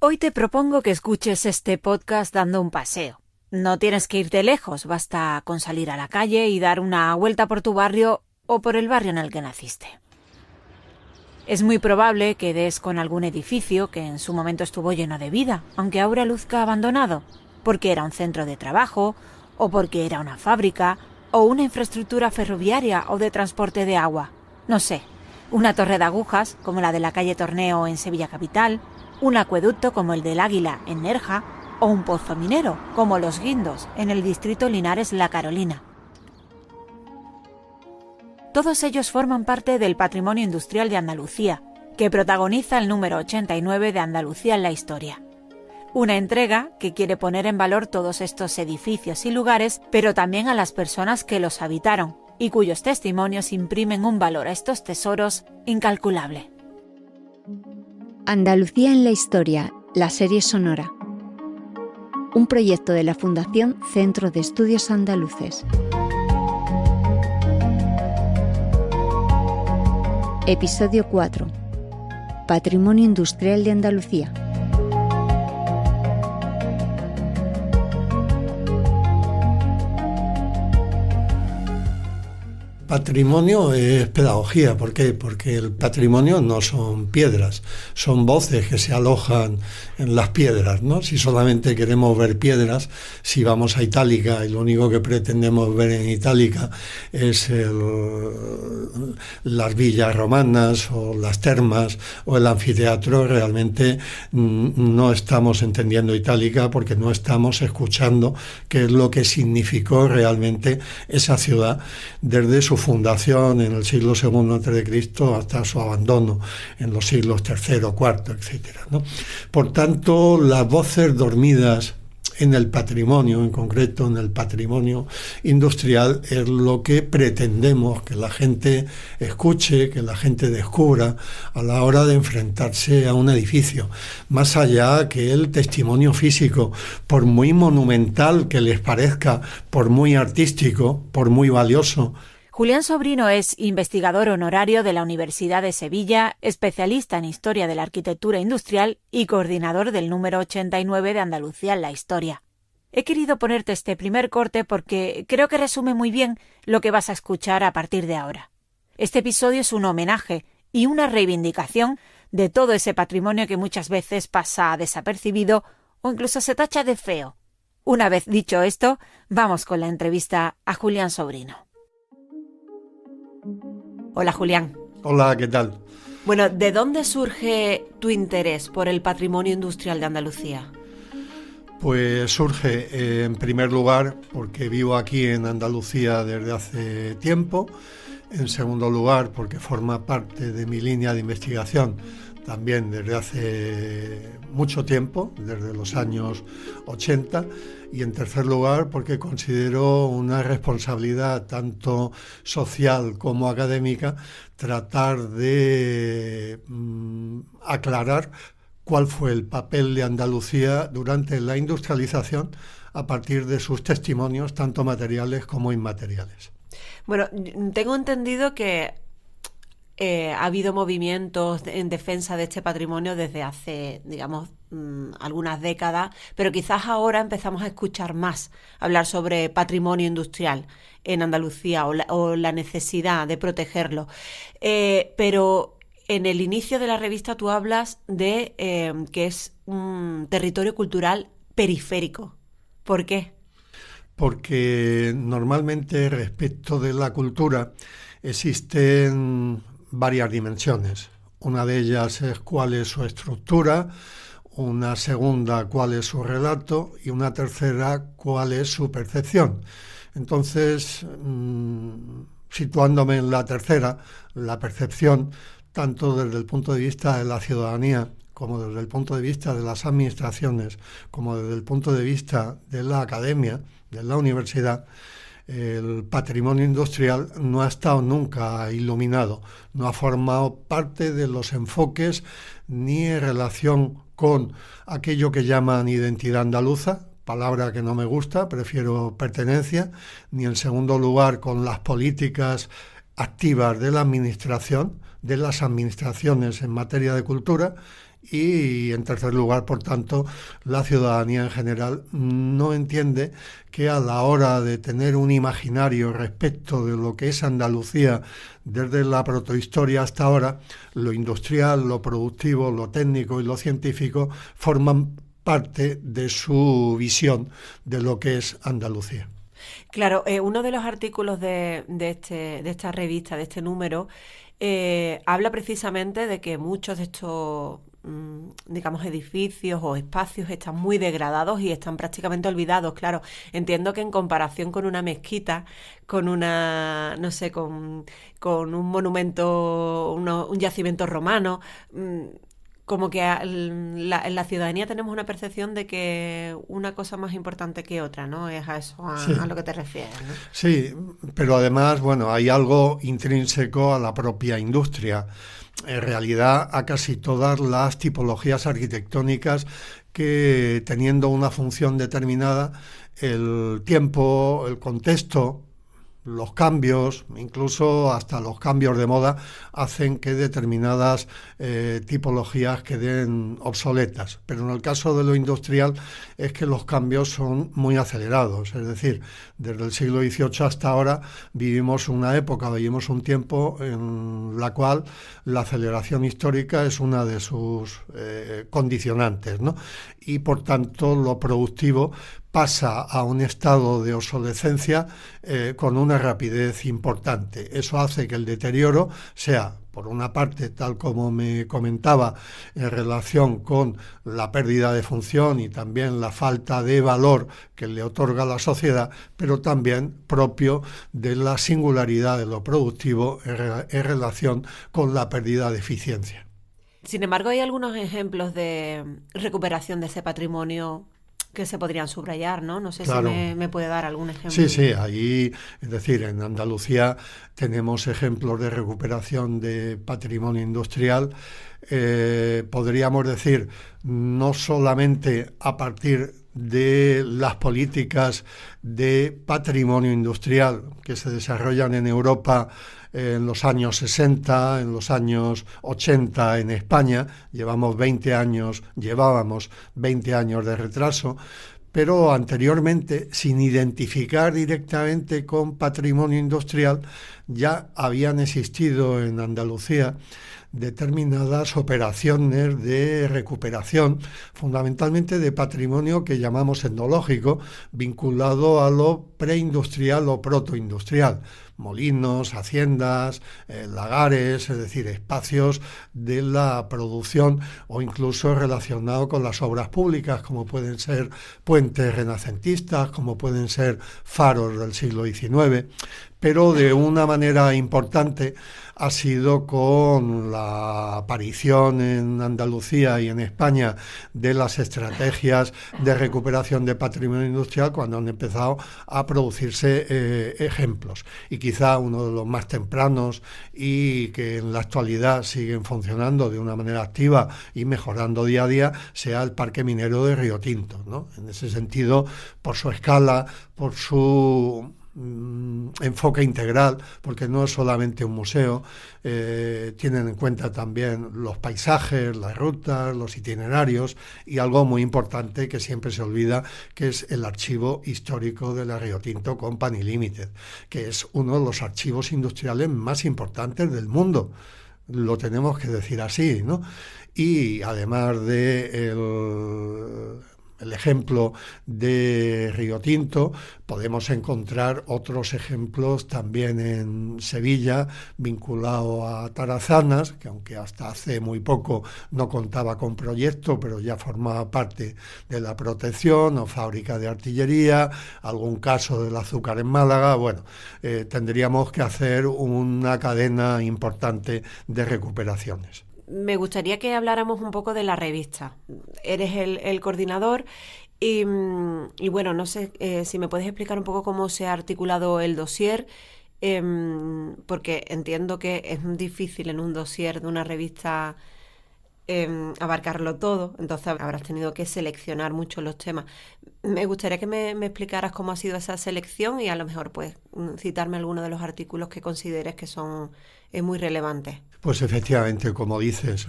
Hoy te propongo que escuches este podcast dando un paseo. No tienes que irte lejos, basta con salir a la calle y dar una vuelta por tu barrio o por el barrio en el que naciste. Es muy probable que des con algún edificio que en su momento estuvo lleno de vida, aunque ahora luzca abandonado, porque era un centro de trabajo, o porque era una fábrica, o una infraestructura ferroviaria o de transporte de agua. No sé, una torre de agujas, como la de la calle Torneo en Sevilla capital, un acueducto como el del Águila en Nerja, o un pozo minero, como Los Guindos, en el distrito Linares La Carolina. Todos ellos forman parte del patrimonio industrial de Andalucía, que protagoniza el número 89 de Andalucía en la historia. Una entrega que quiere poner en valor todos estos edificios y lugares, pero también a las personas que los habitaron, y cuyos testimonios imprimen un valor a estos tesoros incalculable. Andalucía en la historia, la serie sonora. Un proyecto de la Fundación Centro de Estudios Andaluces. Episodio 4. Patrimonio Industrial de Andalucía. Patrimonio es pedagogía. ¿Por qué? Porque el patrimonio no son piedras, son voces que se alojan en las piedras, ¿no? Si solamente queremos ver piedras, si vamos a Itálica y lo único que pretendemos ver en Itálica es las villas romanas o las termas o el anfiteatro, realmente no estamos entendiendo Itálica porque no estamos escuchando qué es lo que significó realmente esa ciudad desde su fundación en el siglo II a.C. hasta su abandono en los siglos III, IV, etcétera, ¿no? Por tanto, las voces dormidas en el patrimonio, en concreto en el patrimonio industrial, es lo que pretendemos que la gente escuche, que la gente descubra a la hora de enfrentarse a un edificio. Más allá que el testimonio físico, por muy monumental que les parezca, por muy artístico, por muy valioso. Julián Sobrino es investigador honorario de la Universidad de Sevilla, especialista en Historia de la Arquitectura Industrial y coordinador del número 89 de Andalucía en la historia. He querido ponerte este primer corte porque creo que resume muy bien lo que vas a escuchar a partir de ahora. Este episodio es un homenaje y una reivindicación de todo ese patrimonio que muchas veces pasa desapercibido o incluso se tacha de feo. Una vez dicho esto, vamos con la entrevista a Julián Sobrino. Hola, Julián. Hola, ¿qué tal? Bueno, ¿de dónde surge tu interés por el patrimonio industrial de Andalucía? Pues surge, en primer lugar, porque vivo aquí en Andalucía desde hace tiempo. En segundo lugar, porque forma parte de mi línea de investigación también desde hace mucho tiempo, desde los años 80. Y en tercer lugar, porque considero una responsabilidad tanto social como académica tratar de aclarar cuál fue el papel de Andalucía durante la industrialización a partir de sus testimonios, tanto materiales como inmateriales. Bueno, tengo entendido que ha habido movimientos en defensa de este patrimonio desde hace, digamos, algunas décadas, pero quizás ahora empezamos a escuchar más hablar sobre patrimonio industrial en Andalucía o la necesidad de protegerlo. Pero en el inicio de la revista tú hablas de que es un territorio cultural periférico. ¿Por qué? Porque normalmente respecto de la cultura existen varias dimensiones. Una de ellas es cuál es su estructura, una segunda cuál es su relato y una tercera cuál es su percepción. Entonces, situándome en la tercera, la percepción, tanto desde el punto de vista de la ciudadanía como desde el punto de vista de las administraciones, como desde el punto de vista de la academia, de la universidad, el patrimonio industrial no ha estado nunca iluminado, no ha formado parte de los enfoques ni en relación con aquello que llaman identidad andaluza, palabra que no me gusta, prefiero pertenencia, ni en segundo lugar con las políticas activas de la administración, de las administraciones en materia de cultura, Y en tercer lugar, por tanto, la ciudadanía en general no entiende que a la hora de tener un imaginario respecto de lo que es Andalucía desde la protohistoria hasta ahora, lo industrial, lo productivo, lo técnico y lo científico forman parte de su visión de lo que es Andalucía. Claro, uno de los artículos de esta revista, de este número, habla precisamente de que muchos de estos, digamos, edificios o espacios están muy degradados y están prácticamente olvidados. Claro, entiendo que en comparación con una mezquita, con una, no sé, con un monumento, un yacimiento romano, como que en la ciudadanía tenemos una percepción de que una cosa más importante que otra, ¿no? Es a eso, Sí. a lo que te refieres, ¿no? Sí, pero además, bueno, hay algo intrínseco a la propia industria. En realidad, a casi todas las tipologías arquitectónicas que, teniendo una función determinada, el tiempo, el contexto, los cambios, incluso hasta los cambios de moda, hacen que determinadas tipologías queden obsoletas. Pero en el caso de lo industrial es que los cambios son muy acelerados. Es decir, desde el siglo XVIII hasta ahora vivimos una época, vivimos un tiempo en la cual la aceleración histórica es una de sus condicionantes, ¿no? Y por tanto lo productivo pasa a un estado de obsolescencia con una rapidez importante. Eso hace que el deterioro sea, por una parte, tal como me comentaba, en relación con la pérdida de función y también la falta de valor que le otorga la sociedad, pero también propio de la singularidad de lo productivo en relación con la pérdida de eficiencia. Sin embargo, hay algunos ejemplos de recuperación de ese patrimonio que se podrían subrayar, ¿no? No sé Claro. si me puede dar algún ejemplo. Sí, sí, ahí, es decir, en Andalucía tenemos ejemplos de recuperación de patrimonio industrial, podríamos decir, no solamente a partir de las políticas de patrimonio industrial que se desarrollan en Europa en los años 60, en los años 80 en España, llevábamos 20 años de retraso, pero anteriormente, sin identificar directamente con patrimonio industrial, ya habían existido en Andalucía determinadas operaciones de recuperación, fundamentalmente de patrimonio que llamamos etnológico, vinculado a lo preindustrial o protoindustrial, molinos, haciendas, lagares, es decir, espacios de la producción o incluso relacionado con las obras públicas, como pueden ser puentes renacentistas, como pueden ser faros del siglo XIX, pero de una manera importante ha sido con la aparición en Andalucía y en España de las estrategias de recuperación de patrimonio industrial, cuando han empezado a producirse ejemplos. Y quizá uno de los más tempranos y que en la actualidad siguen funcionando de una manera activa y mejorando día a día sea el Parque Minero de Río Tinto, ¿no? En ese sentido, por su escala, por su enfoque integral, porque no es solamente un museo, tienen en cuenta también los paisajes, las rutas, los itinerarios y algo muy importante que siempre se olvida, que es el archivo histórico de la Río Tinto Company Limited, que es uno de los archivos industriales más importantes del mundo. Lo tenemos que decir así, ¿no? Y además de el ejemplo de Río Tinto, podemos encontrar otros ejemplos también en Sevilla, vinculado a Tarazanas, que aunque hasta hace muy poco no contaba con proyecto, pero ya formaba parte de la protección, o fábrica de artillería, algún caso del azúcar en Málaga. Bueno, tendríamos que hacer una cadena importante de recuperaciones. Me gustaría que habláramos un poco de la revista. Eres el coordinador y bueno, no sé si me puedes explicar un poco cómo se ha articulado el dossier, porque entiendo que es difícil en un dossier de una revista abarcarlo todo, entonces habrás tenido que seleccionar mucho los temas. Me gustaría que me explicaras cómo ha sido esa selección y a lo mejor pues citarme algunos de los artículos que consideres que son muy relevantes. Pues efectivamente, como dices,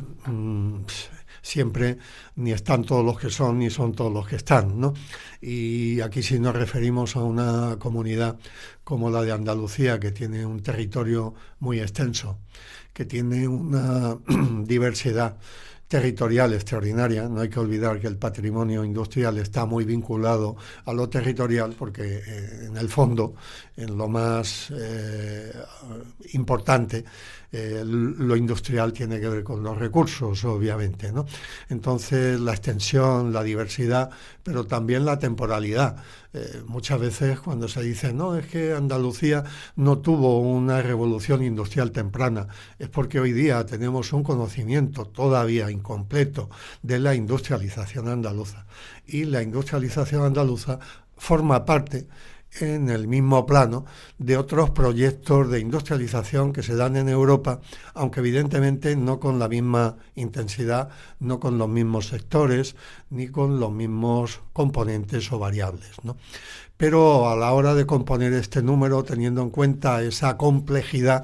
siempre ni están todos los que son ni son todos los que están, ¿no? Y aquí sí nos referimos a una comunidad como la de Andalucía, que tiene un territorio muy extenso, que tiene una diversidad territorial extraordinaria. No hay que olvidar que el patrimonio industrial está muy vinculado a lo territorial, porque en el fondo, en lo más importante, lo industrial tiene que ver con los recursos, obviamente, ¿no? Entonces, la extensión, la diversidad, pero también la temporalidad. Muchas veces cuando se dice, no, es que Andalucía no tuvo una revolución industrial temprana, es porque hoy día tenemos un conocimiento todavía incompleto de la industrialización andaluza. Y la industrialización andaluza forma parte, en el mismo plano, de otros proyectos de industrialización que se dan en Europa, aunque evidentemente no con la misma intensidad, no con los mismos sectores, ni con los mismos componentes o variables, ¿no? Pero a la hora de componer este número, teniendo en cuenta esa complejidad,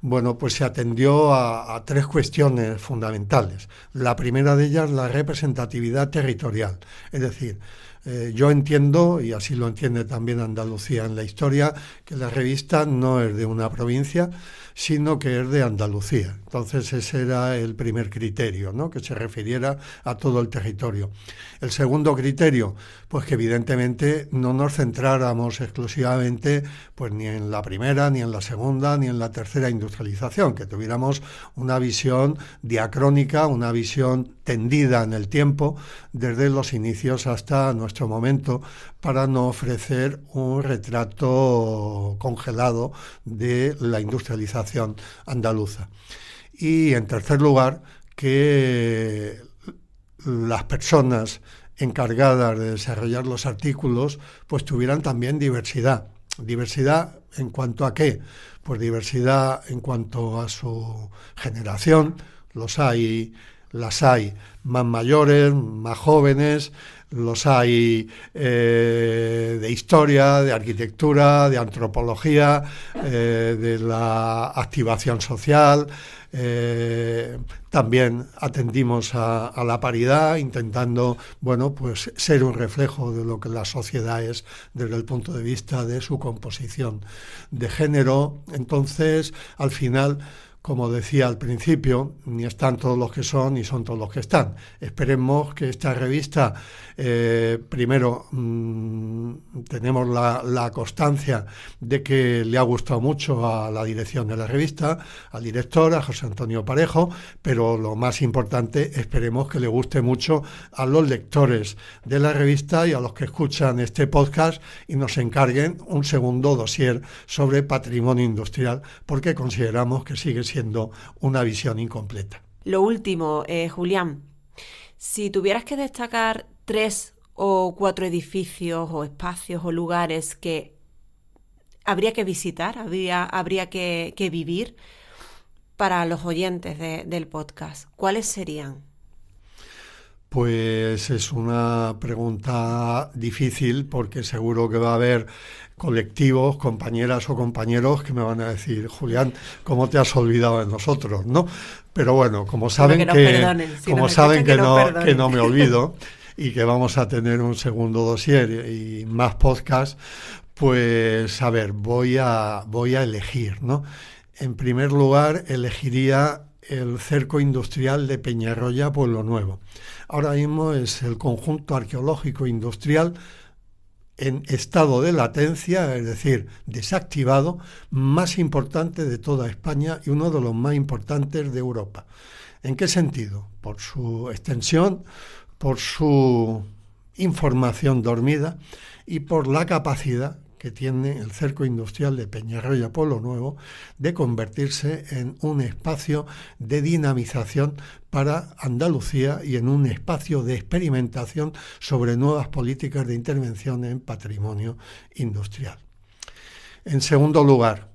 bueno, pues se atendió a tres cuestiones fundamentales. La primera de ellas, la representatividad territorial, es decir, yo entiendo, y así lo entiende también Andalucía en la historia, que la revista no es de una provincia, sino que es de Andalucía. Entonces ese era el primer criterio, ¿no? Que se refiriera a todo el territorio. El segundo criterio, pues que evidentemente no nos centráramos exclusivamente pues ni en la primera, ni en la segunda, ni en la tercera industrialización, que tuviéramos una visión diacrónica, una visión tendida en el tiempo, desde los inicios hasta nuestro momento, para no ofrecer un retrato congelado de la industrialización andaluza. Y en tercer lugar, que las personas encargadas de desarrollar los artículos pues tuvieran también diversidad. ¿Diversidad en cuanto a qué? Pues diversidad en cuanto a su generación. Las hay más mayores, más jóvenes, los hay de historia, de arquitectura, de antropología, de la activación social. También atendimos a la paridad, intentando, bueno, pues ser un reflejo de lo que la sociedad es desde el punto de vista de su composición de género. Entonces, al final, como decía al principio, ni están todos los que son, ni son todos los que están. Esperemos que esta revista, primero, tenemos la constancia de que le ha gustado mucho a la dirección de la revista, al director, a José Antonio Parejo, pero lo más importante, esperemos que le guste mucho a los lectores de la revista y a los que escuchan este podcast y nos encarguen un segundo dossier sobre patrimonio industrial, porque consideramos que sigue siendo una visión incompleta. Lo último, Julián, si tuvieras que destacar 3 o 4 edificios o espacios o lugares que habría que visitar, habría que vivir para los oyentes del podcast, ¿cuáles serían? Pues es una pregunta difícil, porque seguro que va a haber colectivos, compañeras o compañeros que me van a decir, Julián, ¿cómo te has olvidado de nosotros?, ¿no? Pero bueno, como saben que no me olvido y que vamos a tener un segundo dossier y más podcasts, pues a ver, voy a elegir, ¿no? En primer lugar, elegiría el cerco industrial de Peñarroya, Pueblo Nuevo. Ahora mismo es el conjunto arqueológico industrial en estado de latencia, es decir, desactivado, más importante de toda España y uno de los más importantes de Europa. ¿En qué sentido? Por su extensión, por su información dormida y por la capacidad que tiene el cerco industrial de Peñarroya, Pueblo Nuevo, de convertirse en un espacio de dinamización para Andalucía y en un espacio de experimentación sobre nuevas políticas de intervención en patrimonio industrial. En segundo lugar,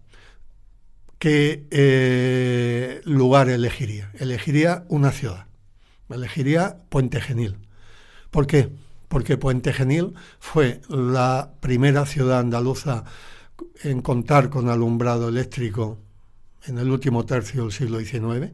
¿qué lugar elegiría? Elegiría una ciudad. Elegiría Puente Genil. ¿Por qué? Porque Puente Genil fue la primera ciudad andaluza en contar con alumbrado eléctrico en el último tercio del siglo XIX,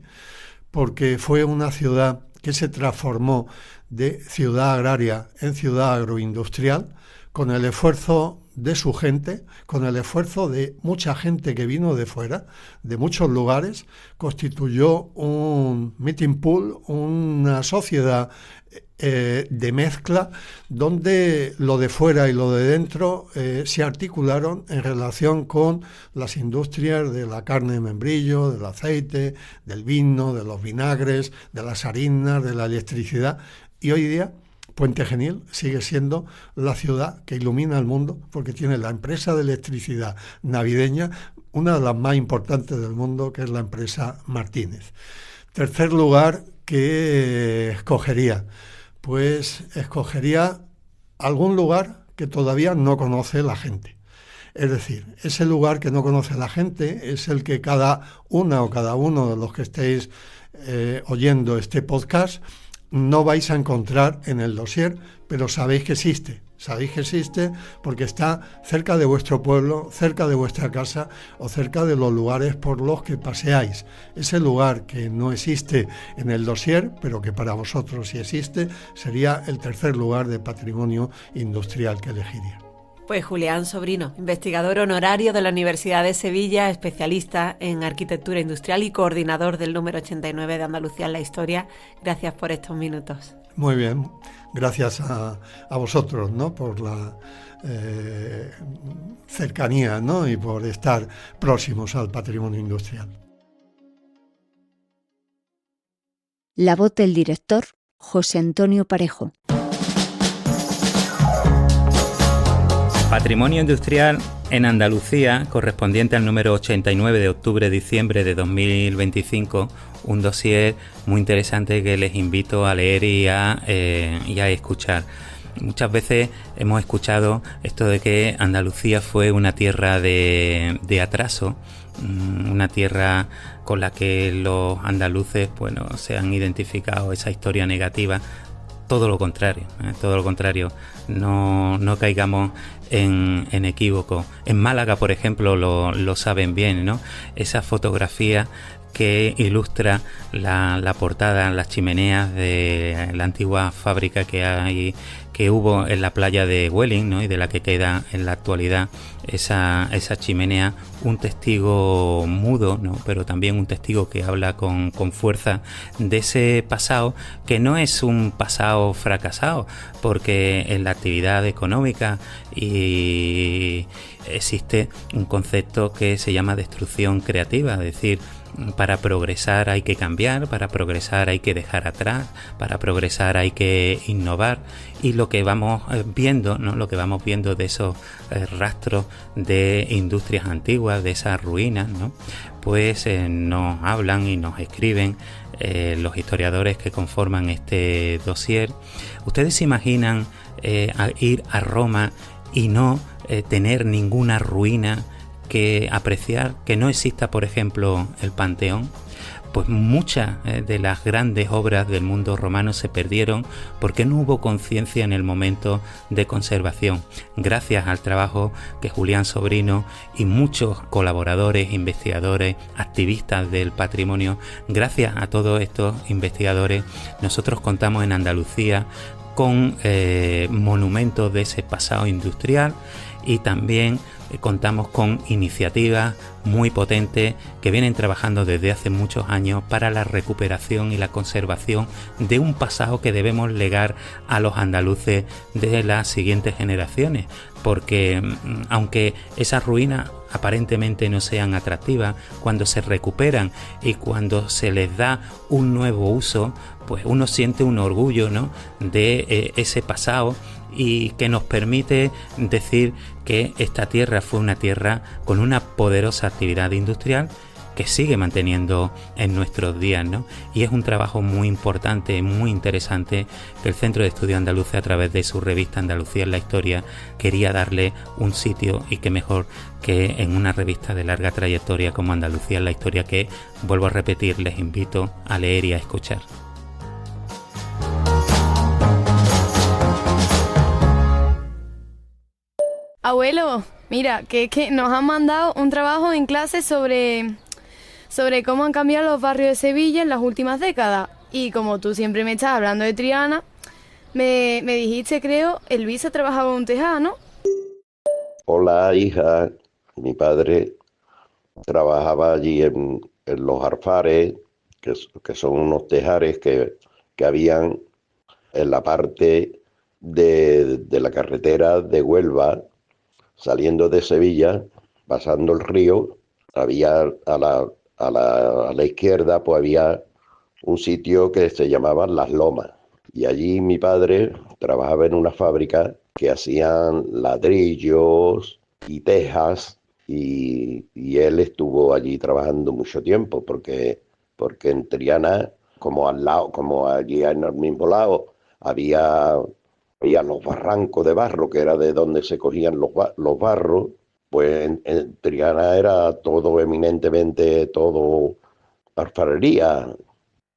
porque fue una ciudad que se transformó de ciudad agraria en ciudad agroindustrial, con el esfuerzo de su gente, con el esfuerzo de mucha gente que vino de fuera, de muchos lugares, constituyó un meeting pool, una sociedad de mezcla, donde lo de fuera y lo de dentro se articularon en relación con las industrias de la carne de membrillo, del aceite, del vino, de los vinagres, de las harinas, de la electricidad, y hoy día Puente Genil sigue siendo la ciudad que ilumina el mundo, porque tiene la empresa de electricidad navideña, una de las más importantes del mundo, que es la empresa Martínez. Tercer lugar que escogería, pues escogería algún lugar que todavía no conoce la gente. Es decir, ese lugar que no conoce la gente es el que cada una o cada uno de los que estéis oyendo este podcast no vais a encontrar en el dossier, pero sabéis que existe. Sabéis que existe porque está cerca de vuestro pueblo, cerca de vuestra casa o cerca de los lugares por los que paseáis. Ese lugar que no existe en el dossier, pero que para vosotros sí existe, sería el tercer lugar de patrimonio industrial que elegiría. Pues Julián Sobrino, investigador honorario de la Universidad de Sevilla, especialista en arquitectura industrial y coordinador del número 89 de Andalucía en la Historia. Gracias por estos minutos. Muy bien, gracias a vosotros, ¿no?, por la cercanía, ¿no?, y por estar próximos al patrimonio industrial. La voz del director, José Antonio Parejo. Patrimonio industrial en Andalucía, correspondiente al número 89 de octubre-diciembre de 2025, un dossier muy interesante que les invito a leer y a escuchar. Muchas veces hemos escuchado esto de que Andalucía fue una tierra de atraso, una tierra con la que los andaluces, bueno, se han identificado esa historia negativa. Todo lo contrario, no caigamos en equívoco. En Málaga, por ejemplo, lo saben bien, ¿no? Esa fotografía que ilustra la portada, las chimeneas de la antigua fábrica que hubo en la playa de Welling, ¿no?, y de la que queda en la actualidad esa chimenea, un testigo mudo, ¿no?, pero también un testigo que habla con fuerza de ese pasado, que no es un pasado fracasado, porque en la actividad económica existe un concepto que se llama destrucción creativa, es decir, para progresar hay que cambiar, para progresar hay que dejar atrás, para progresar hay que innovar, y lo que vamos viendo, ¿no?, lo que vamos viendo de esos rastros de industrias antiguas, de esas ruinas, ¿no?, pues nos hablan y nos escriben los historiadores que conforman este dossier. ¿Ustedes se imaginan ir a Roma y no tener ninguna ruina que apreciar, que no exista, por ejemplo, el Panteón? Pues muchas de las grandes obras del mundo romano se perdieron porque no hubo conciencia en el momento de conservación. Gracias al trabajo que Julián Sobrino y muchos colaboradores, investigadores, activistas del patrimonio, gracias a todos estos investigadores, nosotros contamos en Andalucía con monumentos de ese pasado industrial, y también contamos con iniciativas muy potentes que vienen trabajando desde hace muchos años para la recuperación y la conservación de un pasado que debemos legar a los andaluces de las siguientes generaciones, porque aunque esas ruinas aparentemente no sean atractivas, cuando se recuperan y cuando se les da un nuevo uso, pues uno siente un orgullo, ¿no?, de ese pasado, y que nos permite decir que esta tierra fue una tierra con una poderosa actividad industrial que sigue manteniendo en nuestros días, ¿no? Y es un trabajo muy importante, muy interesante, que el Centro de Estudios Andaluces, a través de su revista Andalucía en la Historia, quería darle un sitio, y qué mejor que en una revista de larga trayectoria como Andalucía en la Historia, que, vuelvo a repetir, les invito a leer y a escuchar. Abuelo, mira, que nos han mandado un trabajo en clase sobre cómo han cambiado los barrios de Sevilla en las últimas décadas. Y como tú siempre me estás hablando de Triana, me dijiste, creo, Elvisa trabajaba en un tejado, ¿no? Hola, hija. Mi padre trabajaba allí en los alfares, que son unos tejares que habían en la parte de la carretera de Huelva, saliendo de Sevilla, pasando el río. Había a la izquierda, pues había un sitio que se llamaba Las Lomas. Y allí mi padre trabajaba en una fábrica que hacían ladrillos y tejas, y él estuvo allí trabajando mucho tiempo, porque en Triana, como al lado, como allí en el mismo lado, había los barrancos de barro, que era de donde se cogían los barros. Pues en Triana era todo, eminentemente todo alfarería.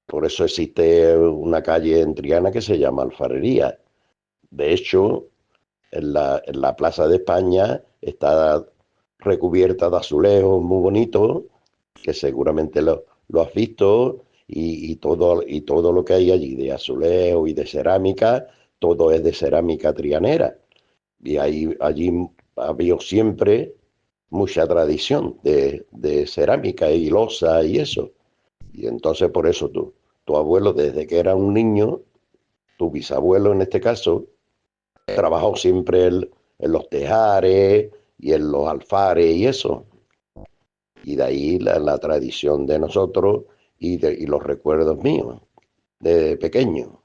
Por eso existe una calle en Triana que se llama Alfarería. De hecho, en la Plaza de España está recubierta de azulejos muy bonitos, que seguramente lo has visto, y todo lo que hay allí de azulejo y de cerámica, todo es de cerámica trianera. Y allí ha habido siempre mucha tradición de cerámica y loza y eso. Y entonces por eso tu abuelo, desde que era un niño, tu bisabuelo en este caso, trabajó siempre en los tejares y en los alfares y eso. Y de ahí la tradición de nosotros y los recuerdos míos de pequeño.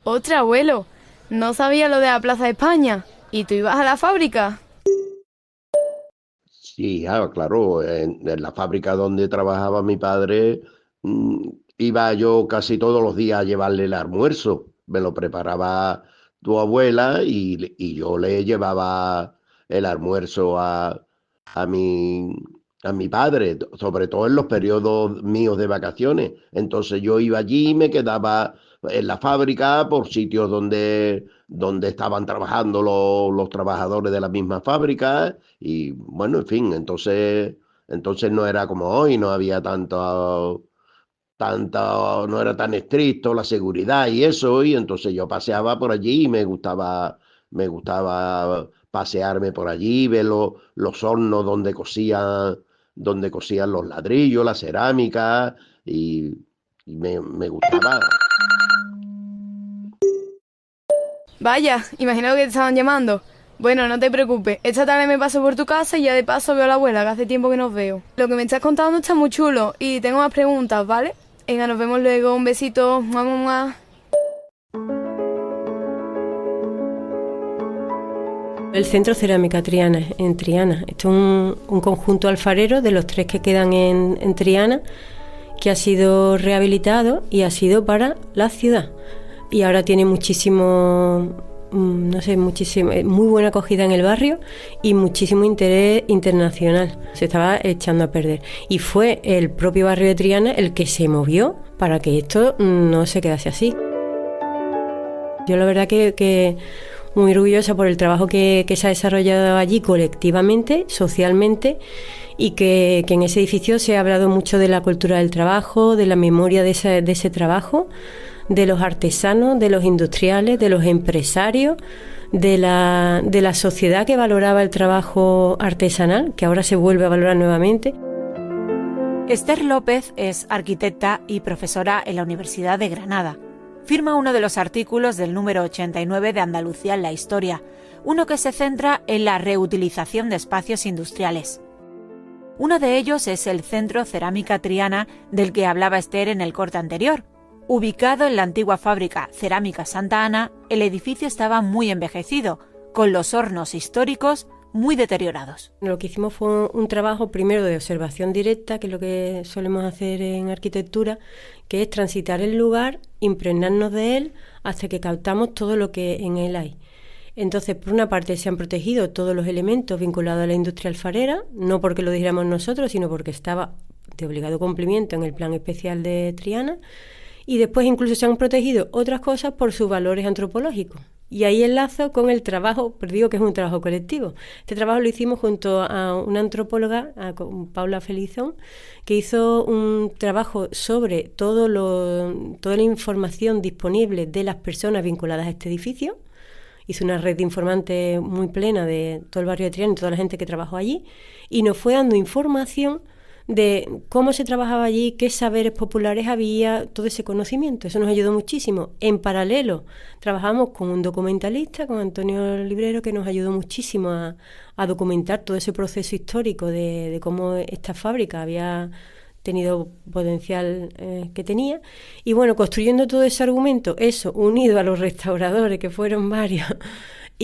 Otra, abuelo, no sabía lo de la Plaza de España. ¿Y tú ibas a la fábrica? Sí, claro, en la fábrica donde trabajaba mi padre, iba yo casi todos los días a llevarle el almuerzo. Me lo preparaba tu abuela y yo le llevaba el almuerzo a mi padre, sobre todo en los periodos míos de vacaciones. Entonces yo iba allí y me quedaba en la fábrica por sitios donde estaban trabajando los trabajadores de la misma fábrica. Y bueno, en fin, entonces no era como hoy, no había no era tan estricto la seguridad y eso, y entonces yo paseaba por allí y me gustaba pasearme por allí, ver los hornos donde cosían los ladrillos, la cerámica, y me gustaba. Vaya, imagino que te estaban llamando. Bueno, no te preocupes, esta tarde me paso por tu casa y ya de paso veo a la abuela, que hace tiempo que nos veo. Lo que me estás contando está muy chulo y tengo más preguntas, ¿vale? Venga, nos vemos luego, un besito. ¡Mua, mua, mua! El Centro Cerámica Triana, en Triana. Esto es un conjunto alfarero de los 3 que quedan en Triana, que ha sido rehabilitado y ha sido para la ciudad. Y ahora tiene muy buena acogida en el barrio y muchísimo interés internacional. Se estaba echando a perder. Y fue el propio barrio de Triana el que se movió para que esto no se quedase así. Yo la verdad que muy orgullosa por el trabajo que se ha desarrollado allí colectivamente, socialmente, y que en ese edificio se ha hablado mucho de la cultura del trabajo, de la memoria de ese trabajo, de los artesanos, de los industriales, de los empresarios, de la sociedad que valoraba el trabajo artesanal, que ahora se vuelve a valorar nuevamente. Esther López es arquitecta y profesora en la Universidad de Granada. Firma uno de los artículos del número 89 de Andalucía en la historia, uno que se centra en la reutilización de espacios industriales. Uno de ellos es el Centro Cerámica Triana del que hablaba Esther en el corte anterior. Ubicado en la antigua fábrica Cerámica Santa Ana, el edificio estaba muy envejecido, con los hornos históricos muy deteriorados. Lo que hicimos fue un trabajo primero de observación directa, que es lo que solemos hacer en arquitectura, que es transitar el lugar, impregnarnos de él, hasta que captamos todo lo que en él hay. Entonces, por una parte, se han protegido todos los elementos vinculados a la industria alfarera, no porque lo dijéramos nosotros, sino porque estaba de obligado cumplimiento en el plan especial de Triana. Y después incluso se han protegido otras cosas por sus valores antropológicos. Y ahí enlazo con el trabajo, pero digo que es un trabajo colectivo. Este trabajo lo hicimos junto a una antropóloga, con Paula Felizón, que hizo un trabajo sobre toda la información disponible de las personas vinculadas a este edificio. Hizo una red de informantes muy plena de todo el barrio de Triana y toda la gente que trabajó allí, y nos fue dando información de cómo se trabajaba allí, qué saberes populares había, todo ese conocimiento. Eso nos ayudó muchísimo. En paralelo, trabajamos con un documentalista, con Antonio Librero, que nos ayudó muchísimo a documentar todo ese proceso histórico de cómo esta fábrica había tenido potencial que tenía. Y bueno, construyendo todo ese argumento, eso unido a los restauradores, que fueron varios,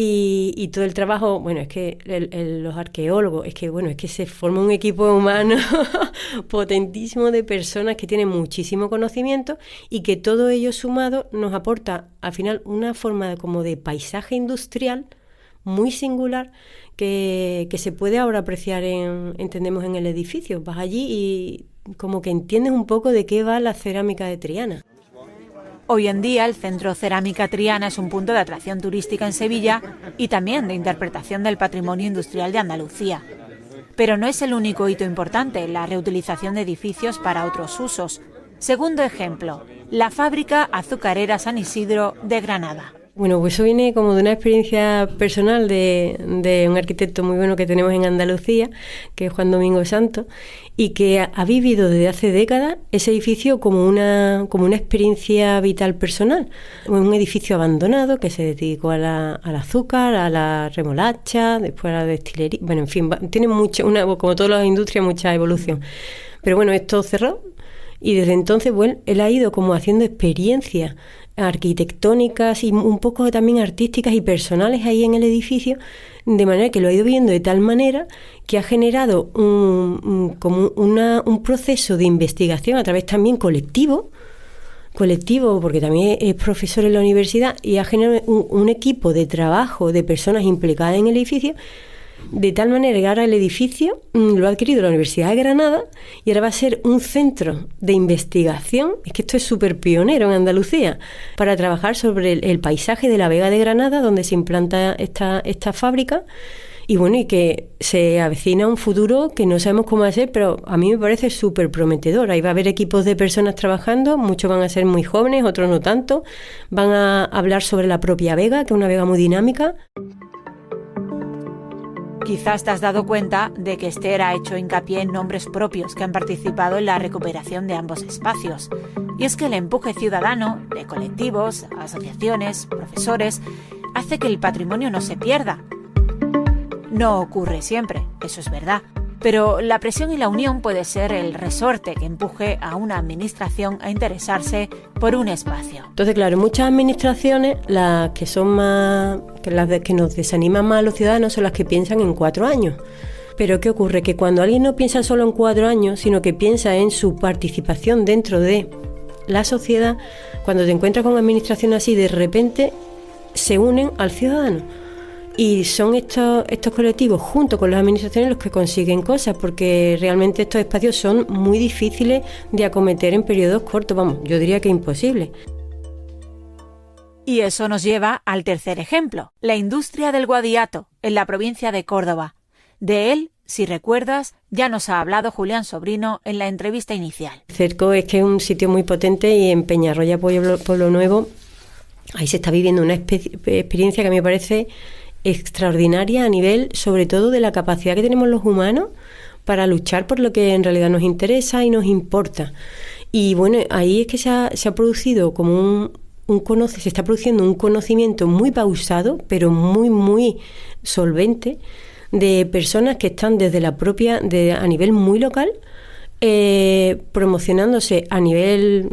y todo el trabajo, bueno, es que los arqueólogos, es que se forma un equipo humano potentísimo de personas que tienen muchísimo conocimiento, y que todo ello sumado nos aporta al final una forma como de paisaje industrial muy singular que se puede ahora apreciar entendemos en el edificio. Vas allí y como que entiendes un poco de qué va la cerámica de Triana. Hoy en día el Centro Cerámica Triana es un punto de atracción turística en Sevilla y también de interpretación del patrimonio industrial de Andalucía. Pero no es el único hito importante, la reutilización de edificios para otros usos. Segundo ejemplo, la fábrica azucarera San Isidro de Granada. Bueno, pues eso viene como de una experiencia personal de un arquitecto muy bueno que tenemos en Andalucía, que es Juan Domingo Santos, y que ha vivido desde hace décadas ese edificio como una experiencia vital personal. Un edificio abandonado que se dedicó al azúcar, a la remolacha, después a la destilería. Bueno, en fin, tiene como todas las industrias, mucha evolución. Pero bueno, esto cerró y desde entonces, bueno, él ha ido como haciendo experiencias arquitectónicas y un poco también artísticas y personales ahí en el edificio, de manera que lo ha ido viendo de tal manera que ha generado un proceso de investigación a través también colectivo, porque también es profesor en la universidad, y ha generado un equipo de trabajo de personas implicadas en el edificio, de tal manera que ahora el edificio lo ha adquirido la Universidad de Granada y ahora va a ser un centro de investigación. Es que esto es súper pionero en Andalucía, para trabajar sobre el paisaje de la Vega de Granada, donde se implanta esta fábrica. Y bueno, y que se avecina un futuro que no sabemos cómo va a ser, pero a mí me parece súper prometedor. Ahí va a haber equipos de personas trabajando, muchos van a ser muy jóvenes, otros no tanto. Van a hablar sobre la propia Vega, que es una vega muy dinámica. Quizás te has dado cuenta de que Esther ha hecho hincapié en nombres propios que han participado en la recuperación de ambos espacios. Y es que el empuje ciudadano de colectivos, asociaciones, profesores, hace que el patrimonio no se pierda. No ocurre siempre, eso es verdad, pero la presión y la unión puede ser el resorte que empuje a una administración a interesarse por un espacio. Entonces, claro, muchas administraciones, las que son más, las que nos desaniman más a los ciudadanos, son las que piensan en 4 años. Pero ¿qué ocurre? Que cuando alguien no piensa solo en 4 años, sino que piensa en su participación dentro de la sociedad, cuando te encuentras con administraciones así, de repente se unen al ciudadano. Y son estos colectivos, junto con las administraciones, los que consiguen cosas, porque realmente estos espacios son muy difíciles de acometer en periodos cortos, vamos, yo diría que imposible. Y eso nos lleva al tercer ejemplo, la industria del Guadiato, en la provincia de Córdoba. De él, si recuerdas, ya nos ha hablado Julián Sobrino en la entrevista inicial. Cerco es que es un sitio muy potente, y en Peñarroya, Pueblo Nuevo, ahí se está viviendo una experiencia que a mí me parece extraordinaria a nivel, sobre todo, de la capacidad que tenemos los humanos para luchar por lo que en realidad nos interesa y nos importa. Y bueno, ahí es que se ha producido como se está produciendo un conocimiento muy pausado, pero muy, muy solvente, de personas que están desde la propia, a nivel muy local, promocionándose a nivel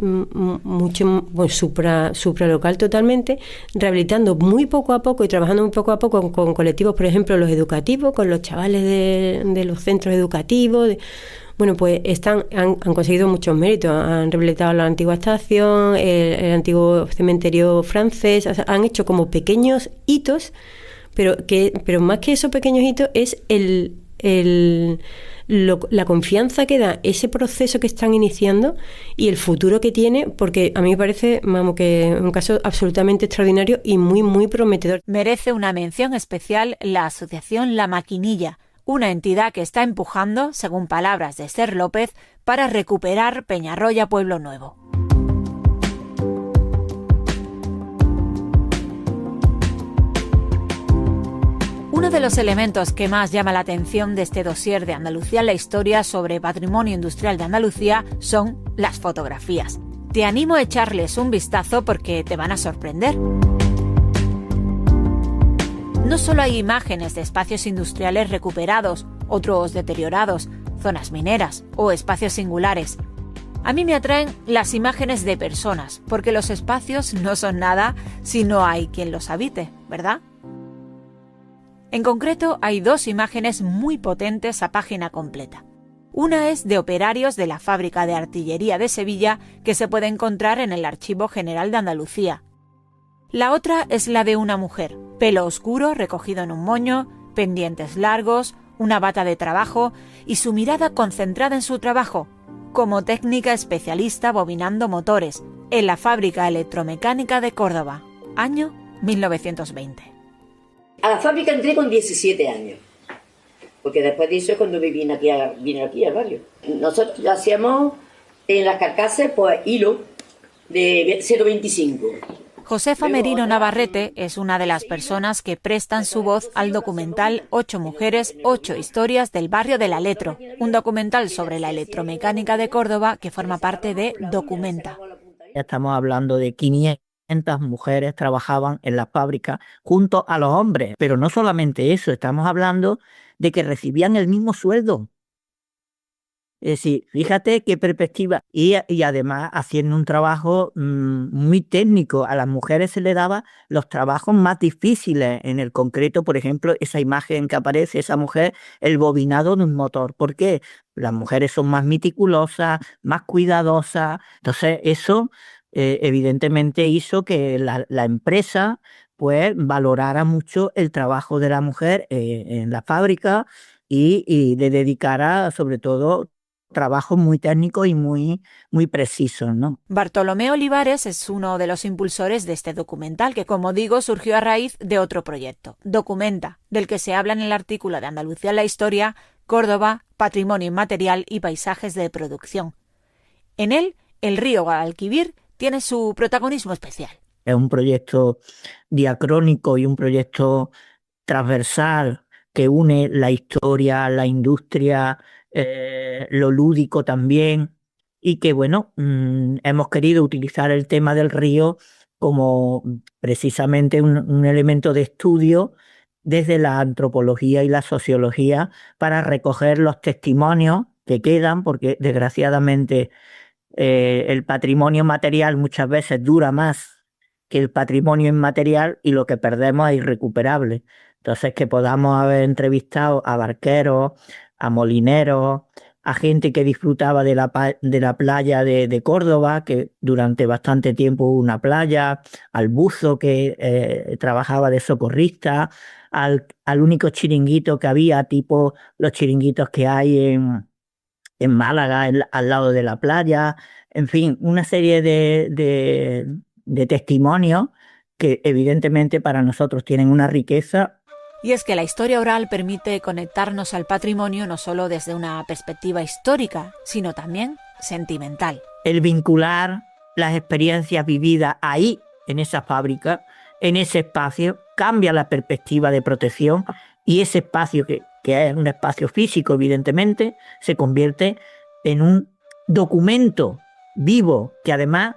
supralocal totalmente, rehabilitando muy poco a poco y trabajando muy poco a poco con colectivos, por ejemplo, los educativos, con los chavales de los centros educativos. Bueno, pues han conseguido muchos méritos. Han rehabilitado la antigua estación, el antiguo cementerio francés. O sea, han hecho como pequeños hitos, pero más que esos pequeños hitos es la confianza que da ese proceso que están iniciando y el futuro que tiene, porque a mí me parece, vamos, que es un caso absolutamente extraordinario y muy, muy prometedor. Merece una mención especial la asociación La Maquinilla, una entidad que está empujando, según palabras de Esther López, para recuperar Peñarroya Pueblo Nuevo. Uno de los elementos que más llama la atención de este dossier de Andalucía en la historia sobre patrimonio industrial de Andalucía son las fotografías. Te animo a echarles un vistazo porque te van a sorprender. No solo hay imágenes de espacios industriales recuperados, otros deteriorados, zonas mineras o espacios singulares. A mí me atraen las imágenes de personas, porque los espacios no son nada si no hay quien los habite, ¿verdad? En concreto, hay 2 imágenes muy potentes a página completa. Una es de operarios de la Fábrica de Artillería de Sevilla, que se puede encontrar en el Archivo General de Andalucía. La otra es la de una mujer, pelo oscuro recogido en un moño, pendientes largos, una bata de trabajo y su mirada concentrada en su trabajo, como técnica especialista bobinando motores, en la Fábrica Electromecánica de Córdoba, año 1920. A la fábrica entré con 17 años, porque después de eso es cuando vine aquí al barrio. Nosotros hacíamos en las carcasas pues hilo de 0,25. Josefa Merino Navarrete es una de las personas que prestan su voz al documental 8 mujeres, 8 historias del barrio de La Letro, un documental sobre la electromecánica de Córdoba que forma parte de Documenta. Estamos hablando de 500 mujeres trabajaban en la fábrica junto a los hombres, pero no solamente eso, estamos hablando de que recibían el mismo sueldo. Es decir, fíjate qué perspectiva. Y además haciendo un trabajo muy técnico. A las mujeres se les daba los trabajos más difíciles. En el concreto, por ejemplo, esa imagen que aparece, esa mujer, el bobinado de un motor. ¿Por qué? Las mujeres son más meticulosas, más cuidadosas. Entonces eso evidentemente hizo que la empresa pues valorara mucho el trabajo de la mujer en la fábrica y le dedicara sobre todo trabajos muy técnicos y muy precisos, ¿no? Bartolomé Olivares es uno de los impulsores de este documental que, como digo, surgió a raíz de otro proyecto, Documenta, del que se habla en el artículo de Andalucía en la historia, Córdoba, Patrimonio Inmaterial y Paisajes de Producción. En él, el río Guadalquivir tiene su protagonismo especial. Es un proyecto diacrónico y un proyecto transversal que une la historia, la industria, lo lúdico también, y que bueno, hemos querido utilizar el tema del río como precisamente un elemento de estudio desde la antropología y la sociología para recoger los testimonios que quedan, porque desgraciadamente el patrimonio material muchas veces dura más que el patrimonio inmaterial y lo que perdemos es irrecuperable. Entonces, que podamos haber entrevistado a barqueros, a molineros, a gente que disfrutaba de la playa de Córdoba, que durante bastante tiempo hubo una playa, al buzo que trabajaba de socorrista, al único chiringuito que había, tipo los chiringuitos que hay en Málaga, al lado de la playa, en fin, una serie de testimonios que evidentemente para nosotros tienen una riqueza. Y es que la historia oral permite conectarnos al patrimonio no solo desde una perspectiva histórica, sino también sentimental. El vincular las experiencias vividas ahí, en esa fábrica, en ese espacio, cambia la perspectiva de protección y ese espacio que es un espacio físico, evidentemente, se convierte en un documento vivo que además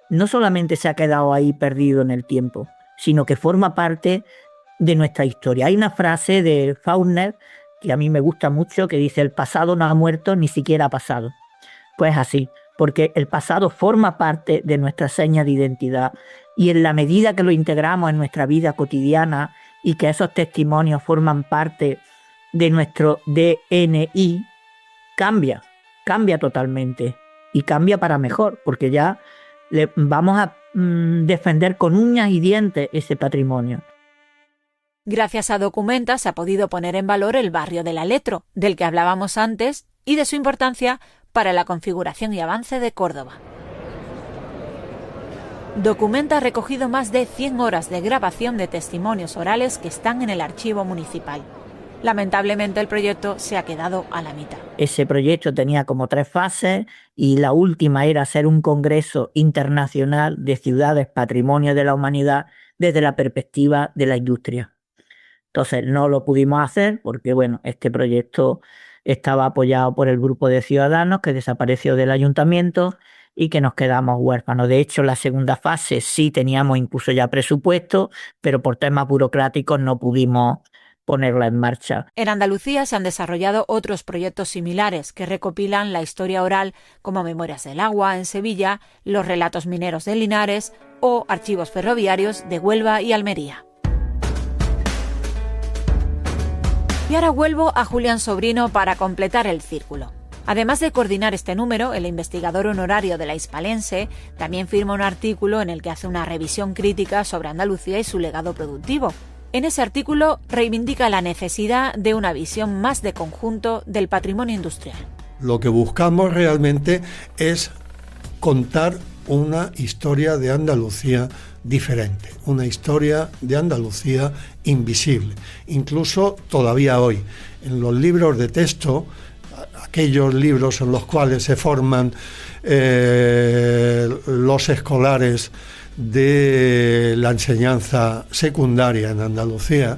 no solamente se ha quedado ahí perdido en el tiempo, sino que forma parte de nuestra historia. Hay una frase de Faulkner que a mí me gusta mucho que dice: el pasado no ha muerto, ni siquiera ha pasado. Pues así, porque el pasado forma parte de nuestra seña de identidad y en la medida que lo integramos en nuestra vida cotidiana y que esos testimonios forman parte de nuestro DNI, cambia totalmente y cambia para mejor, porque ya vamos a defender con uñas y dientes ese patrimonio. Gracias a Documenta se ha podido poner en valor el barrio del Aletro, del que hablábamos antes, y de su importancia para la configuración y avance de Córdoba. Documenta ha recogido más de 100 horas de grabación de testimonios orales que están en el archivo municipal. Lamentablemente el proyecto se ha quedado a la mitad. Ese proyecto tenía como 3 fases y la última era hacer un congreso internacional de ciudades patrimonio de la humanidad desde la perspectiva de la industria. Entonces no lo pudimos hacer porque este proyecto estaba apoyado por el grupo de ciudadanos que desapareció del ayuntamiento y que nos quedamos huérfanos. De hecho, la segunda fase sí teníamos incluso ya presupuesto, pero por temas burocráticos no pudimos ponerla en marcha. En Andalucía se han desarrollado otros proyectos similares que recopilan la historia oral, como Memorias del Agua en Sevilla, los relatos mineros de Linares o archivos ferroviarios de Huelva y Almería. Y ahora vuelvo a Julián Sobrino para completar el círculo. Además de coordinar este número, el investigador honorario de la Hispalense también firma un artículo en el que hace una revisión crítica sobre Andalucía y su legado productivo. En ese artículo reivindica la necesidad de una visión más de conjunto del patrimonio industrial. Lo que buscamos realmente es contar una historia de Andalucía diferente, una historia de Andalucía invisible. Incluso todavía hoy, en los libros de texto, aquellos libros en los cuales se forman los escolares de la enseñanza secundaria en Andalucía,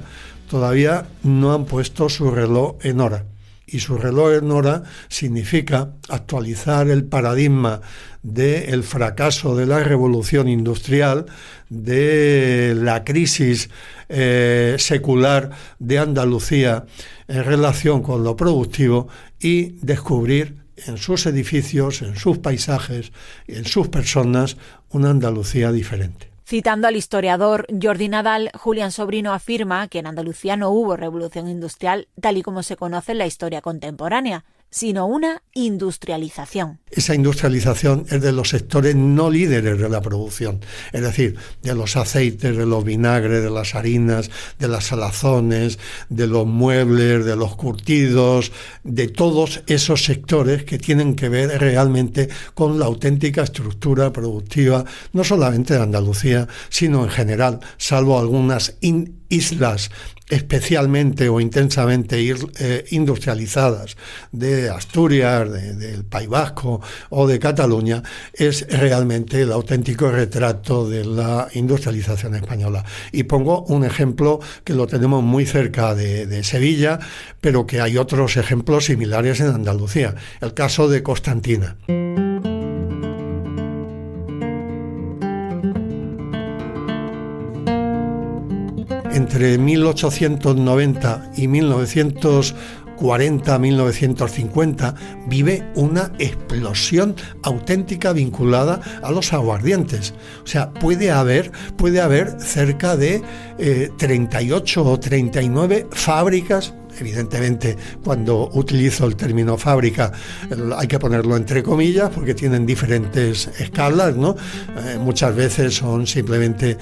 todavía no han puesto su reloj en hora. Y su reloj en hora significa actualizar el paradigma del fracaso de la revolución industrial, de la crisis secular de Andalucía en relación con lo productivo y descubrir en sus edificios, en sus paisajes y en sus personas una Andalucía diferente. Citando al historiador Jordi Nadal, Julián Sobrino afirma que en Andalucía no hubo revolución industrial tal y como se conoce en la historia contemporánea, sino una industrialización. Esa industrialización es de los sectores no líderes de la producción, es decir, de los aceites, de los vinagres, de las harinas, de las salazones, de los muebles, de los curtidos, de todos esos sectores que tienen que ver realmente con la auténtica estructura productiva, no solamente de Andalucía, sino en general, salvo algunas islas especialmente o intensamente industrializadas de Asturias, del País Vasco o de Cataluña, es realmente el auténtico retrato de la industrialización española. Y pongo un ejemplo que lo tenemos muy cerca de Sevilla, pero que hay otros ejemplos similares en Andalucía. El caso de Constantina. Entre 1890 y 1940-1950 vive una explosión auténtica vinculada a los aguardientes. O sea, puede haber cerca de 38 o 39 fábricas. Evidentemente, cuando utilizo el término fábrica hay que ponerlo entre comillas porque tienen diferentes escalas, ¿no? Muchas veces son simplemente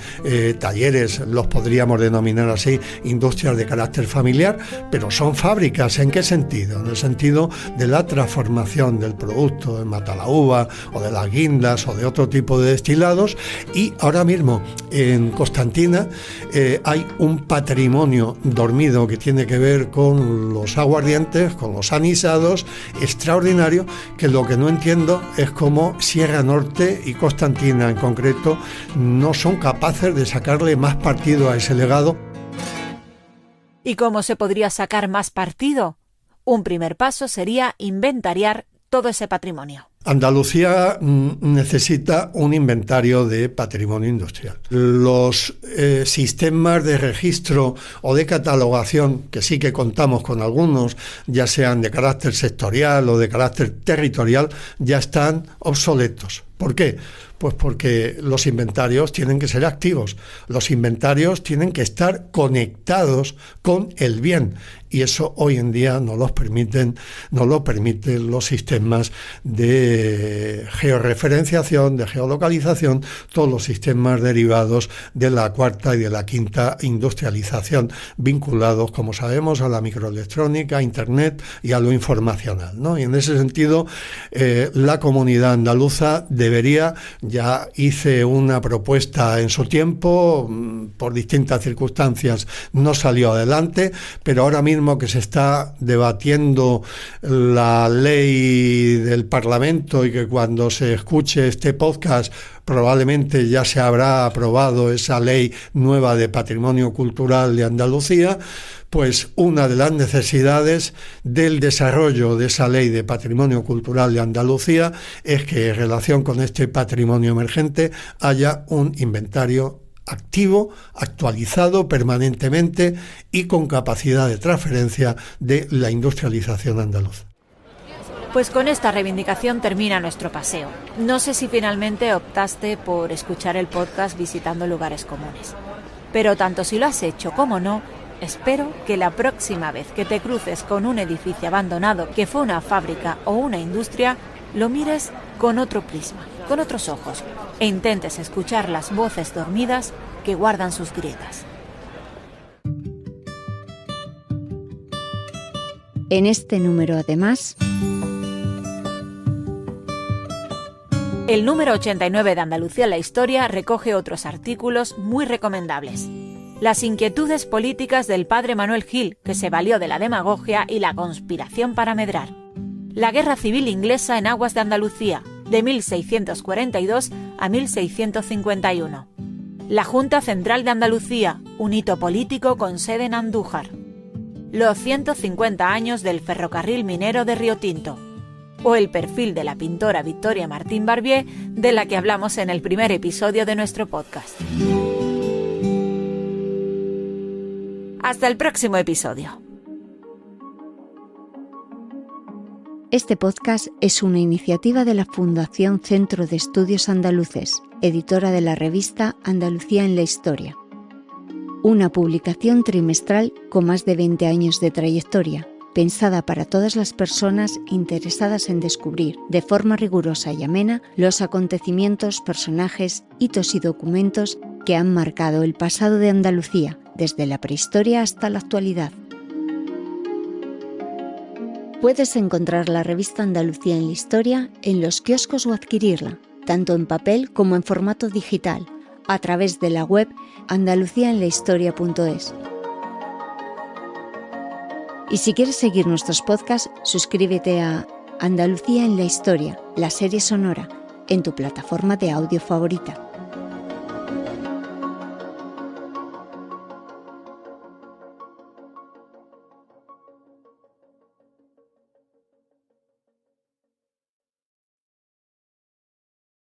talleres, los podríamos denominar así, industrias de carácter familiar, pero son fábricas. ¿En qué sentido? En el sentido de la transformación del producto, del matalaúva o de las guindas o de otro tipo de destilados. Y ahora mismo en Constantina hay un patrimonio dormido que tiene que ver con los aguardientes, con los anisados, extraordinario, que lo que no entiendo es cómo Sierra Norte y Constantina en concreto no son capaces de sacarle más partido a ese legado. ¿Y cómo se podría sacar más partido? Un primer paso sería inventariar todo ese patrimonio. Andalucía necesita un inventario de patrimonio industrial. Los sistemas de registro o de catalogación, que sí que contamos con algunos, ya sean de carácter sectorial o de carácter territorial, ya están obsoletos. ¿Por qué? Pues porque los inventarios tienen que ser activos, los inventarios tienen que estar conectados con el bien, y eso hoy en día no lo permiten los sistemas de georreferenciación, de geolocalización, todos los sistemas derivados de la cuarta y de la quinta industrialización, vinculados, como sabemos, a la microelectrónica, a Internet y a lo informacional, ¿no? Y en ese sentido, la comunidad andaluza debería, ya hice una propuesta en su tiempo, por distintas circunstancias no salió adelante, pero ahora mismo que se está debatiendo la ley del Parlamento y que cuando se escuche este podcast probablemente ya se habrá aprobado esa ley nueva de patrimonio cultural de Andalucía, pues una de las necesidades del desarrollo de esa ley de patrimonio cultural de Andalucía es que en relación con este patrimonio emergente haya un inventario activo, actualizado permanentemente y con capacidad de transferencia de la industrialización andaluza. Pues con esta reivindicación termina nuestro paseo. No sé si finalmente optaste por escuchar el podcast visitando lugares comunes, pero tanto si lo has hecho como no, espero que la próxima vez que te cruces con un edificio abandonado que fue una fábrica o una industria, lo mires con otro prisma, con otros ojos, e intentes escuchar las voces dormidas que guardan sus grietas. En este número, además, el número 89 de Andalucía en la Historia recoge otros artículos muy recomendables. Las inquietudes políticas del padre Manuel Gil, que se valió de la demagogia y la conspiración para medrar. La Guerra Civil Inglesa en aguas de Andalucía, de 1642 a 1651. La Junta Central de Andalucía, un hito político con sede en Andújar. Los 150 años del ferrocarril minero de Río Tinto. O el perfil de la pintora Victoria Martín Barbier, de la que hablamos en el primer episodio de nuestro podcast. Hasta el próximo episodio. Este podcast es una iniciativa de la Fundación Centro de Estudios Andaluces, editora de la revista Andalucía en la Historia. Una publicación trimestral con más de 20 años de trayectoria, pensada para todas las personas interesadas en descubrir, de forma rigurosa y amena, los acontecimientos, personajes, hitos y documentos que han marcado el pasado de Andalucía, desde la prehistoria hasta la actualidad. Puedes encontrar la revista Andalucía en la Historia en los kioscos o adquirirla, tanto en papel como en formato digital, a través de la web andaluciaenlahistoria.es. Y si quieres seguir nuestros podcasts, suscríbete a Andalucía en la Historia, la serie sonora, en tu plataforma de audio favorita.